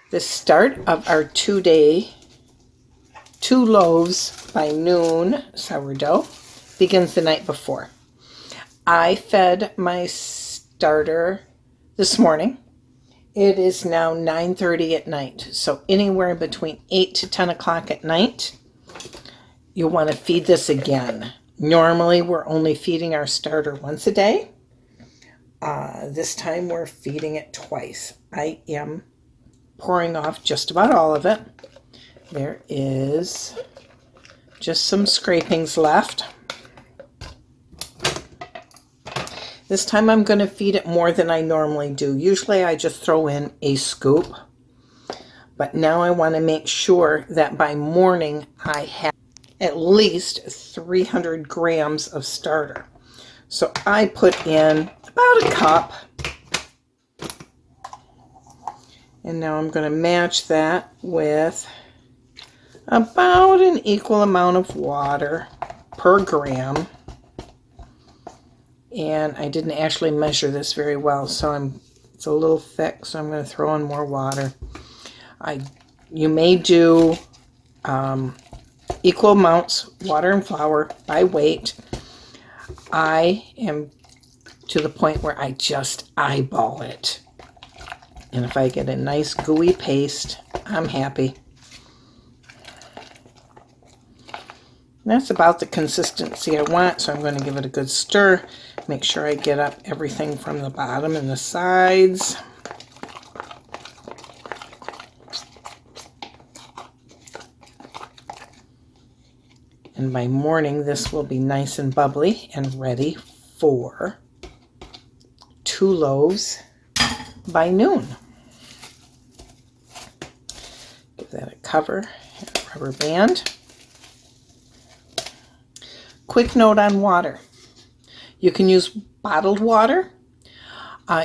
The start of our 2 loaves by noon sourdough begins the night before. I fed my starter this morning. It is now 9:30 at night, so anywhere between 8 to 10 o'clock at night, you'll want to feed this again. Normally, we're only feeding our starter once a day. This time, we're feeding it twice. I am pouring off just about all of it. There is just some scrapings left. This time I'm going to feed it more than I normally do. Usually I just throw in a scoop, but now I want to make sure that by morning I have at least 300 grams of starter. So I put in about a cup, and now I'm going to match that with about an equal amount of water per gram. And I didn't actually measure this very well, so it's a little thick, so I'm going to throw in more water. You may do equal amounts, water and flour, by weight. I am to the point where I just eyeball it. And if I get a nice gooey paste, I'm happy. That's about the consistency I want, so I'm going to give it a good stir. Make sure I get up everything from the bottom and the sides. And by morning, this will be nice and bubbly and ready for 2 loaves by noon. Give that a cover and a rubber band. Quick note on water. You can use bottled water.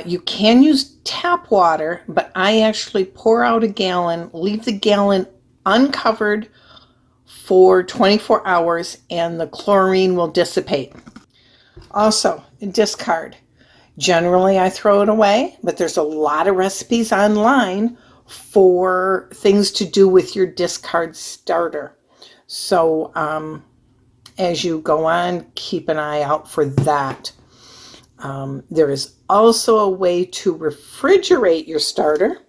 You can use tap water, but I actually pour out a gallon, leave the gallon uncovered for 24 hours, and the chlorine will dissipate. Also, discard. Generally, I throw it away, but there's a lot of recipes online for things to do with your discard starter. So, as you go on, keep an eye out for that. There is also a way to refrigerate your starter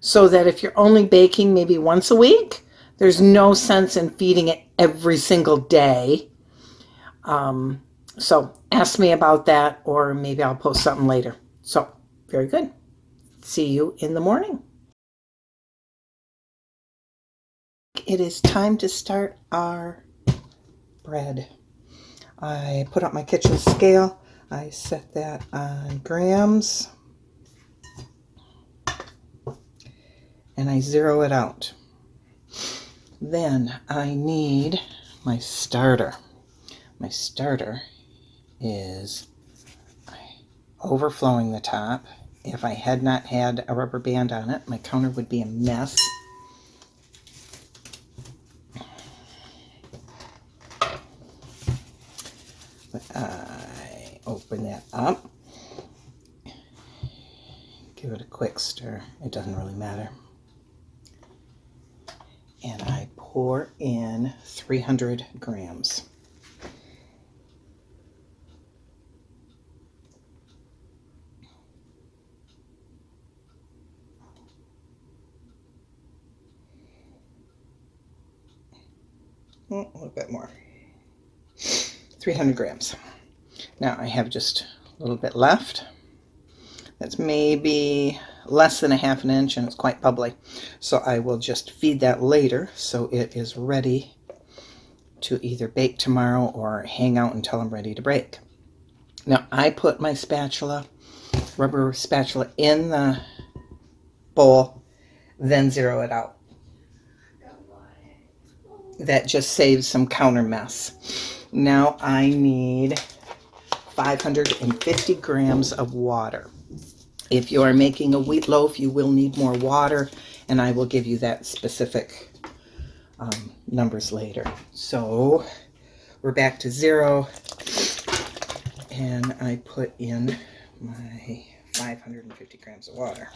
so that if you're only baking maybe once a week, there's no sense in feeding it every single day. So ask me about that, or maybe I'll post something later. So, very good. See you in the morning. It is time to start our bread. I put up my kitchen scale. I set that on grams, and I zero it out. Then I need my starter. My starter is overflowing the top. If I had not had a rubber band on it, my counter would be a mess. I open that up, give it a quick stir, it doesn't really matter, and I pour in 300 grams. A little bit more. 300 grams. Now I have just a little bit left. That's maybe less than a half an inch, and it's quite bubbly. So I will just feed that later so it is ready to either bake tomorrow or hang out until I'm ready to bake. Now I put my rubber spatula in the bowl, then zero it out. That just saves some counter mess. Now I need 550 grams of water. If you are making a wheat loaf, you will need more water, and I will give you that specific numbers later. So we're back to zero, and I put in my 550 grams of water.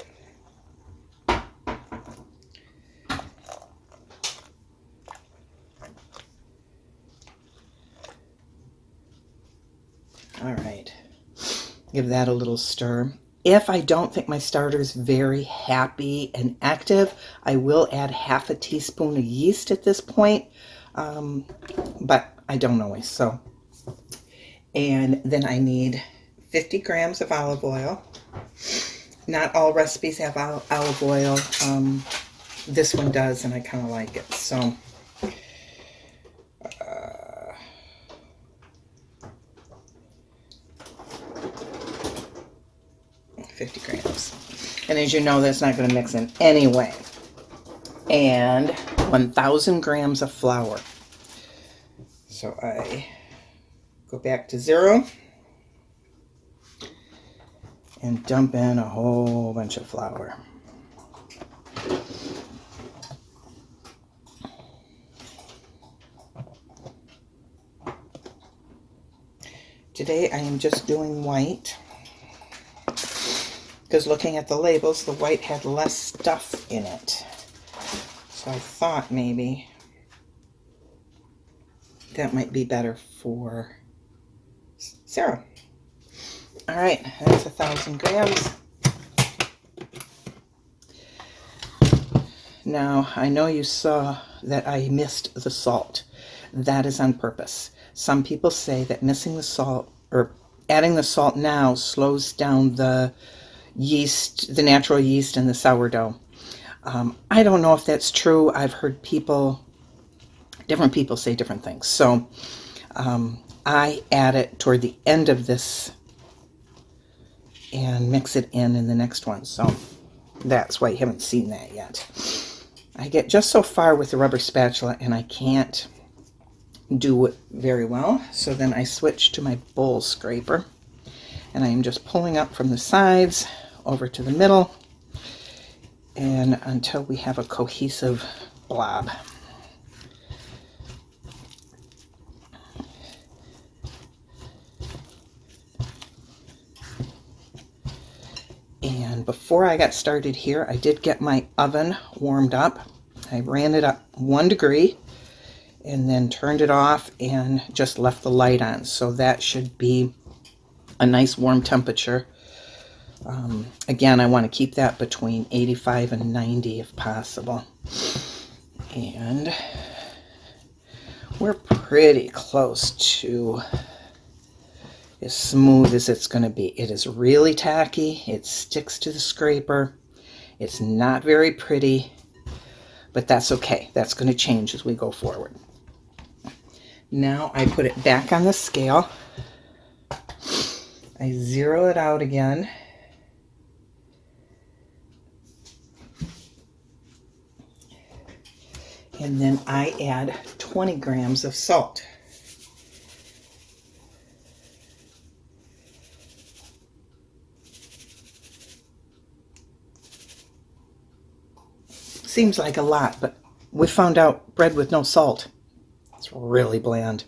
Give that a little stir. If I don't think my starter is very happy and active, I will add half a teaspoon of yeast at this point, but I don't always. So, and then I need 50 grams of olive oil. Not all recipes have olive oil. This one does, and I kind of like it. So, 50 grams. And as you know, that's not going to mix in anyway. And 1,000 grams of flour. So I go back to 0 and dump in a whole bunch of flour. Today I am just doing white, because looking at the labels, the white had less stuff in it. So I thought maybe that might be better for Sarah. All right, that's 1,000 grams. Now, I know you saw that I missed the salt. That is on purpose. Some people say that missing the salt, or adding the salt now, slows down the yeast, the natural yeast in the sourdough. I don't know if that's true. I've heard different people say different things. So I add it toward the end of this and mix it in the next one. So that's why you haven't seen that yet. I get just so far with the rubber spatula and I can't do it very well. So then I switch to my bowl scraper and I am just pulling up from the sides over to the middle and until we have a cohesive blob. And before I got started here, I did get my oven warmed up. I ran it up 1 degree and then turned it off and just left the light on. So that should be a nice warm temperature. Again, I want to keep that between 85 and 90 if possible. And we're pretty close to as smooth as it's going to be. It is really tacky. It sticks to the scraper. It's not very pretty, but that's okay. That's going to change as we go forward. Now I put it back on the scale. I zero it out again. And then I add 20 grams of salt. Seems like a lot, but we found out bread with no salt, it's really bland.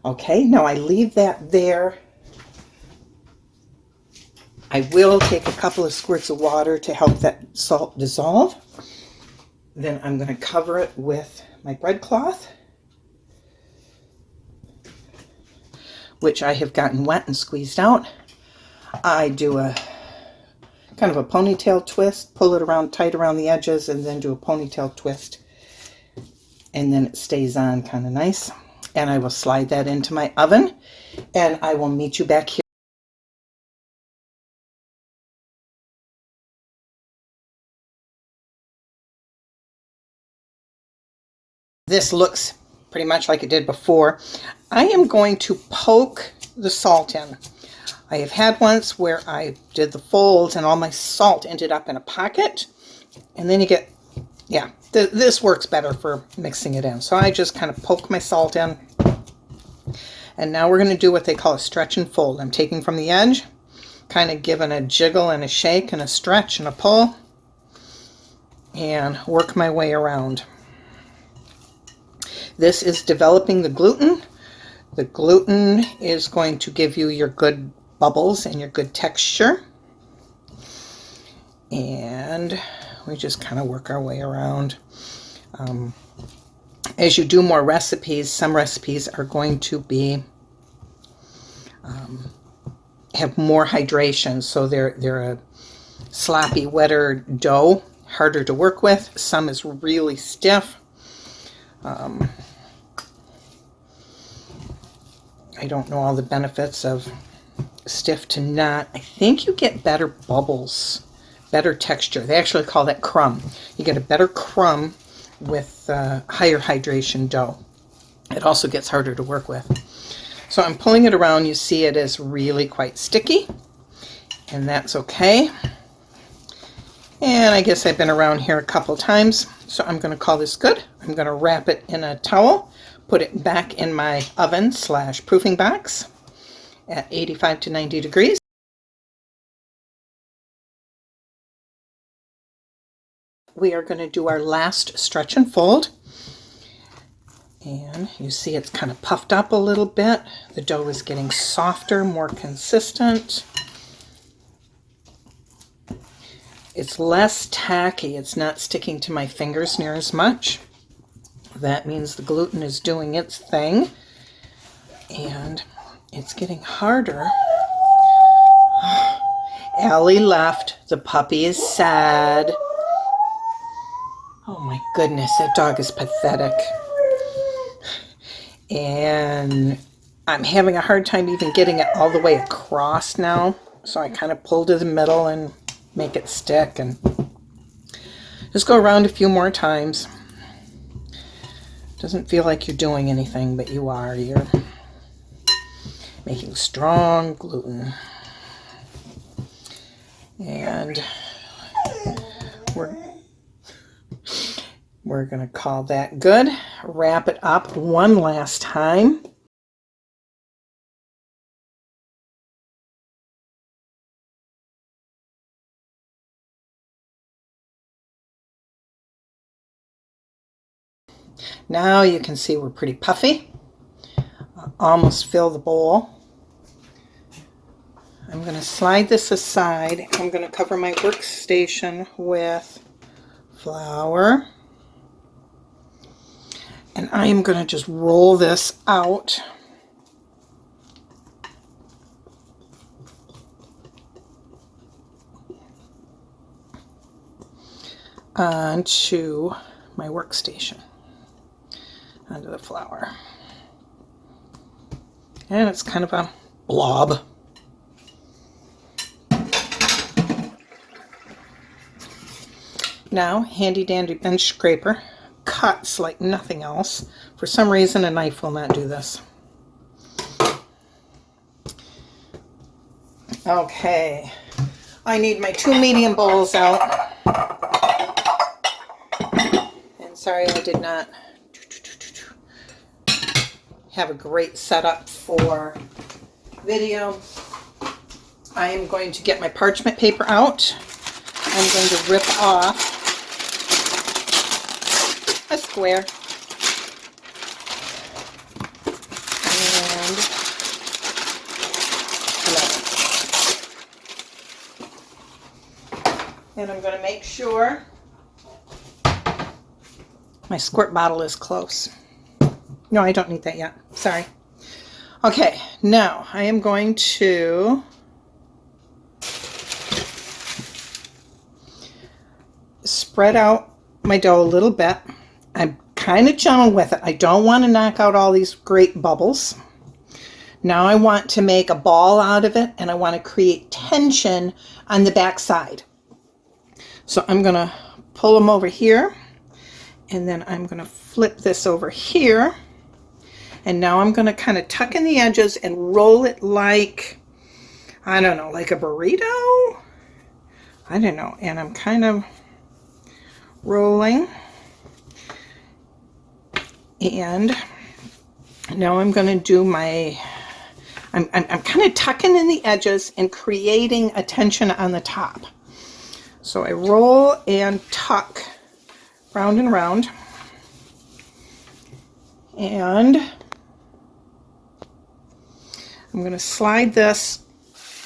Okay, now I leave that there. I will take a couple of squirts of water to help that salt dissolve. Then I'm going to cover it with my bread cloth, which I have gotten wet and squeezed out. I do a kind of a ponytail twist, pull it around tight around the edges, and then do a ponytail twist. And then it stays on kind of nice. And I will slide that into my oven, and I will meet you back here. This looks pretty much like it did before. I am going to poke the salt in. I have had once where I did the folds and all my salt ended up in a pocket. And then you get, yeah, this works better for mixing it in. So I just kind of poke my salt in. And now we're going to do what they call a stretch and fold. I'm taking from the edge, kind of giving a jiggle and a shake and a stretch and a pull, and work my way around. This is developing the gluten. The gluten is going to give you your good bubbles and your good texture. And we just kind of work our way around. As you do more recipes, some recipes are going to be have more hydration, so they're a sloppy, wetter dough, harder to work with. Some is really stiff. I don't know all the benefits of stiff to not. I think you get better bubbles, better texture. They actually call that crumb. You get a better crumb with higher hydration dough. It also gets harder to work with. So I'm pulling it around. You see it is really quite sticky, and that's okay. And I guess I've been around here a couple times, so I'm going to call this good. I'm going to wrap it in a towel, put it back in my oven / proofing box at 85 to 90 degrees. We are going to do our last stretch and fold. And you see it's kind of puffed up a little bit. The dough is getting softer, more consistent. It's less tacky. It's not sticking to my fingers near as much. That means the gluten is doing its thing. And it's getting harder. Allie left. The puppy is sad. Oh my goodness, that dog is pathetic. And I'm having a hard time even getting it all the way across now. So I kind of pull to the middle and make it stick, and just go around a few more times. Doesn't feel like you're doing anything, but you are. You're making strong gluten. And we're going to call that good. Wrap it up one last time. Now you can see we're pretty puffy. Almost fill the bowl. I'm going to slide this aside. I'm going to cover my workstation with flour. And I am going to just roll this out. Onto my workstation. Onto the flour. And it's kind of a blob. Now, handy dandy bench scraper cuts like nothing else. For some reason, a knife will not do this. Okay, I need my 2 medium bowls out. And sorry, I did not have a great setup for video. I am going to get my parchment paper out. I'm going to rip off a square. And I'm going to make sure my squirt bottle is close. No, I don't need that yet. Sorry. Okay, now I am going to spread out my dough a little bit. I'm kind of gentle with it. I don't want to knock out all these great bubbles. Now I want to make a ball out of it, and I want to create tension on the back side. So I'm going to pull them over here, and then I'm going to flip this over here. And now I'm going to kind of tuck in the edges and roll it like, I don't know, like a burrito? I don't know. And I'm kind of rolling. And now I'm going to do my, I'm kind of tucking in the edges and creating a tension on the top. So I roll and tuck round and round. And I'm going to slide this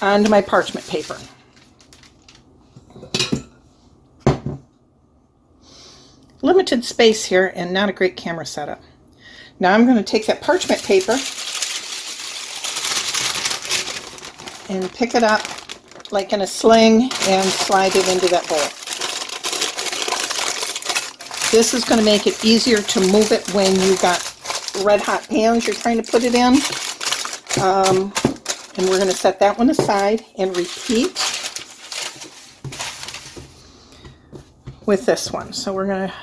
onto my parchment paper. Limited space here and not a great camera setup. Now I'm going to take that parchment paper and pick it up like in a sling and slide it into that bowl. This is going to make it easier to move it when you got red hot pans you're trying to put it in. And we're going to set that one aside and repeat with this one. So we're going to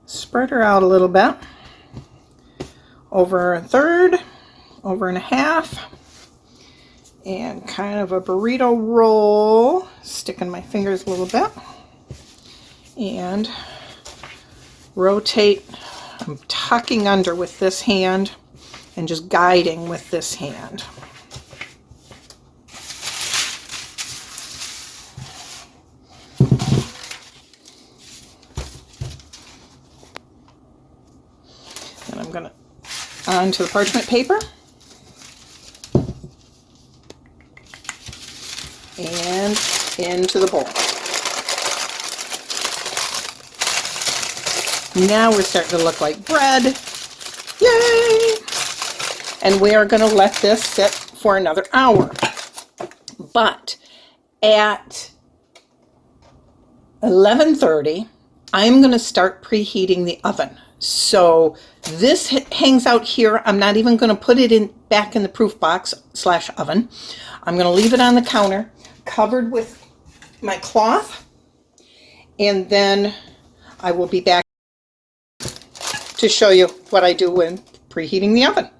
spread her out a little bit, over a third, over and a half, and kind of a burrito roll, sticking my fingers a little bit, and rotate. I'm tucking under with this hand and just guiding with this hand. And I'm going to onto the parchment paper and into the bowl. Now we're starting to look like bread. Yay! And we are going to let this sit for another hour. But at 11:30, I'm going to start preheating the oven. So this hangs out here. I'm not even going to put it back in the proof box / oven. I'm going to leave it on the counter covered with my cloth, and then I will be back to show you what I do when preheating the oven.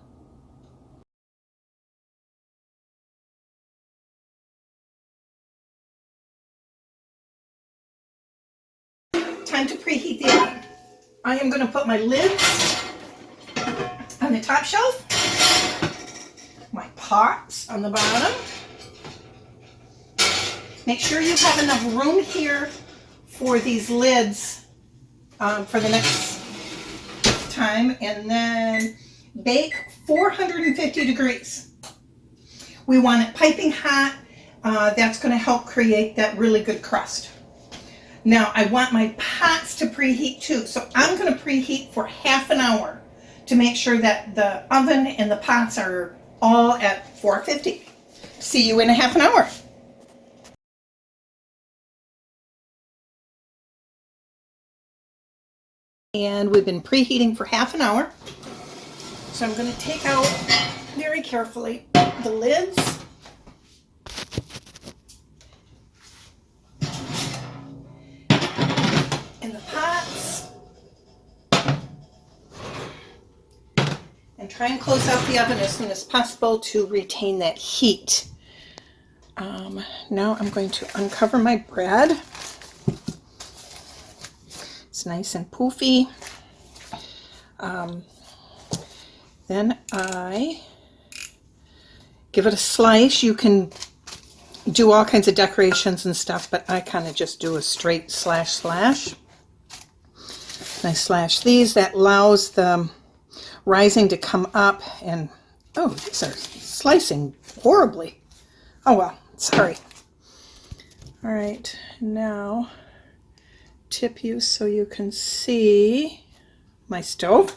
Time to preheat the oven. I am going to put my lids on the top shelf, my pots on the bottom. Make sure you have enough room here for these lids for the next time, and then bake 450 degrees. We want it piping hot. That's going to help create that really good crust. Now I want my pots to preheat too, so I'm going to preheat for half an hour to make sure that the oven and the pots are all at 450. See you in a half an hour. And we've been preheating for half an hour. So I'm going to take out very carefully the lids. And the pots. And try and close out the oven as soon as possible to retain that heat. Now I'm going to uncover my bread. It's nice and poofy. Then I give it a slice. You can do all kinds of decorations and stuff, but I kind of just do a straight slash. And I slash these. That allows the rising to come up, and oh, these are slicing horribly. Oh well, sorry. All right, now tip you so you can see my stove.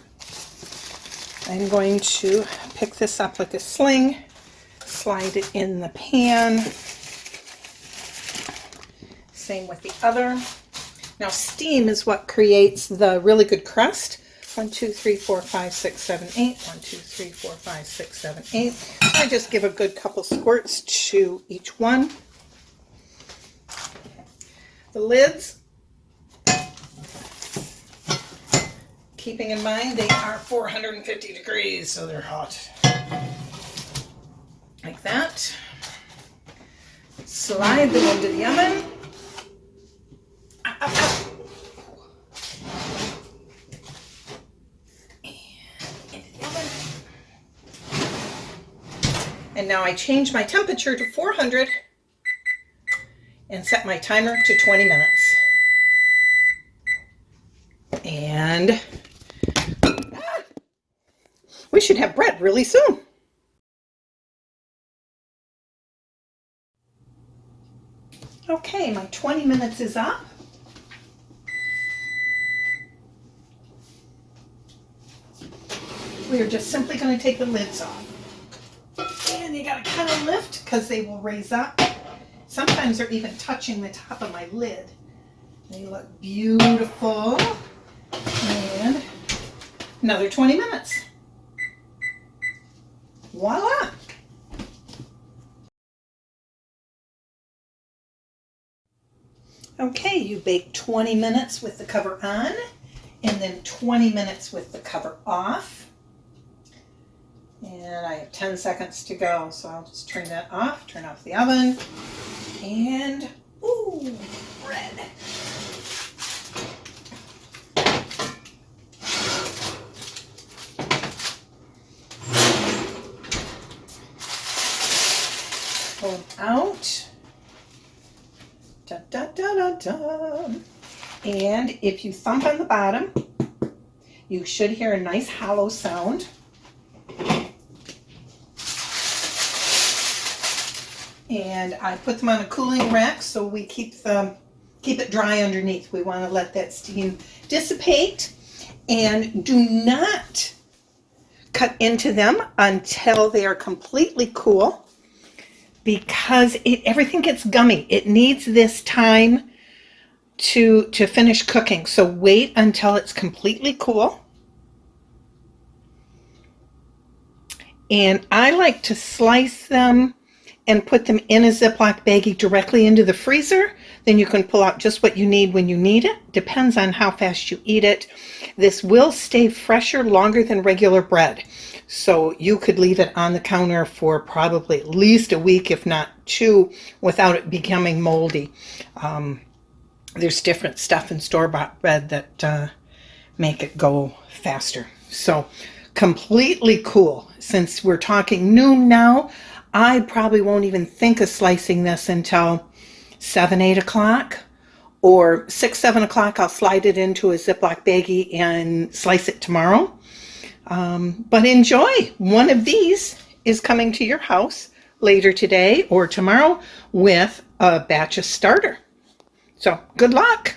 I'm going to pick this up like a sling, slide it in the pan. Same with the other. Now steam is what creates the really good crust. 1, 2, 3, 4, 5, 6, 7, 8. 1, 2, 3, 4, 5, 6, 7, 8. So I just give a good couple squirts to each one. The lids, keeping in mind they are 450 degrees, so they're hot. Like that. Slide them into the oven. And now I change my temperature to 400 and set my timer to 20 minutes. And we should have bread really soon. Okay, my 20 minutes is up. We are just simply going to take the lids off. And you gotta kind of lift because they will raise up. Sometimes they're even touching the top of my lid. They look beautiful. And another 20 minutes. Voila! Okay, you bake 20 minutes with the cover on and then 20 minutes with the cover off. And I have 10 seconds to go, so I'll just turn that off, turn off the oven, and ooh, bread. Pull it out. Da, da, da, da, da. And if you thump on the bottom, you should hear a nice hollow sound. And I put them on a cooling rack so we keep it dry underneath. We want to let that steam dissipate. And do not cut into them until they are completely cool, because everything gets gummy. It needs this time to finish cooking. So wait until it's completely cool. And I like to slice them and put them in a Ziploc baggie directly into the freezer. Then you can pull out just what you need when you need it. Depends on how fast you eat it. This will stay fresher longer than regular bread. So you could leave it on the counter for probably at least a week, if not 2, without it becoming moldy. There's different stuff in store-bought bread that make it go faster. So completely cool. Since we're talking noon now, I probably won't even think of slicing this until 7, 8 o'clock. Or 6, 7 o'clock, I'll slide it into a Ziploc baggie and slice it tomorrow. But enjoy. One of these is coming to your house later today or tomorrow with a batch of starter. So good luck.